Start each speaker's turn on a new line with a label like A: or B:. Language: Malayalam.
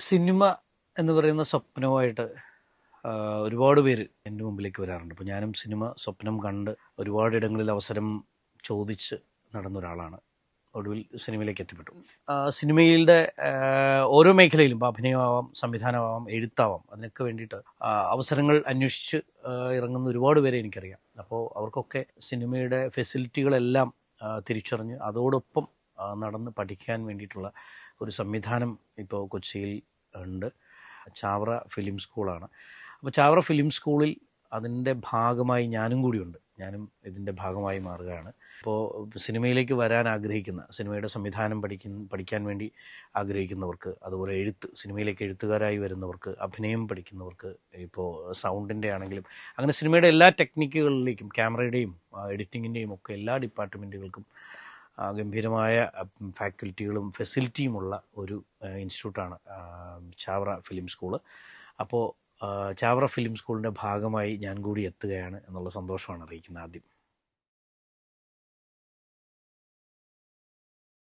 A: സിനിമ എന്ന് പറയുന്ന സ്വപ്നവുമായിട്ട് ഒരുപാട് പേര് എൻ്റെ മുമ്പിലേക്ക് വരാറുണ്ട്. ഇപ്പോൾ ഞാനും സിനിമ സ്വപ്നം കണ്ട് ഒരുപാട് ഇടങ്ങളിൽ അവസരം ചോദിച്ച് നടന്ന ഒരാളാണ്. ഒടുവിൽ സിനിമയിലേക്ക് എത്തിപ്പെട്ടു. സിനിമയുടെ ഓരോ മേഖലയിലും ഇപ്പോൾ അഭിനയമാവാം, സംവിധാനമാവാം, എഴുത്താവാം, അതിനൊക്കെ വേണ്ടിയിട്ട് അവസരങ്ങൾ അന്വേഷിച്ച് ഇറങ്ങുന്ന ഒരുപാട് പേരെ എനിക്കറിയാം. അപ്പോൾ അവർക്കൊക്കെ സിനിമയുടെ ഫെസിലിറ്റികളെല്ലാം തിരിച്ചറിഞ്ഞ് അതോടൊപ്പം നടന്ന് പഠിക്കാൻ വേണ്ടിയിട്ടുള്ള ഒരു സംവിധാനം ഇപ്പോൾ കൊച്ചിയിൽ ഉണ്ട്. ചാവറ ഫിലിം സ്കൂളാണ്. അപ്പോൾ ചാവറ ഫിലിം സ്കൂളിൽ അതിൻ്റെ ഭാഗമായി ഞാനും കൂടിയുണ്ട്. ഞാനും ഇതിൻ്റെ ഭാഗമായി മാറുകയാണ്. അപ്പോൾ സിനിമയിലേക്ക് വരാൻ ആഗ്രഹിക്കുന്ന, സിനിമയുടെ സംവിധാനം പഠിക്കാൻ വേണ്ടി ആഗ്രഹിക്കുന്നവർക്ക്, അതുപോലെ സിനിമയിലേക്ക് എഴുത്തുകാരായി വരുന്നവർക്ക്, അഭിനയം പഠിക്കുന്നവർക്ക്, ഇപ്പോൾ സൗണ്ടിൻ്റെ ആണെങ്കിലും അങ്ങനെ സിനിമയുടെ എല്ലാ ടെക്നിക്കുകളിലേക്കും, ക്യാമറയുടെയും എഡിറ്റിങ്ങിൻ്റെയും ഒക്കെ എല്ലാ ഡിപ്പാർട്ട്മെൻറ്റുകൾക്കും ഗംഭീരമായ ഫാക്കൽറ്റികളും ഫെസിലിറ്റിയുമുള്ള ഒരു ഇൻസ്റ്റിറ്റ്യൂട്ടാണ് ചാവറ ഫിലിം സ്കൂള്. അപ്പോൾ ചാവറ ഫിലിം സ്കൂളിൻ്റെ ഭാഗമായി ഞാൻ കൂടി എത്തുകയാണ് എന്നുള്ള സന്തോഷമാണ് അറിയിക്കുന്നത് ആദ്യം.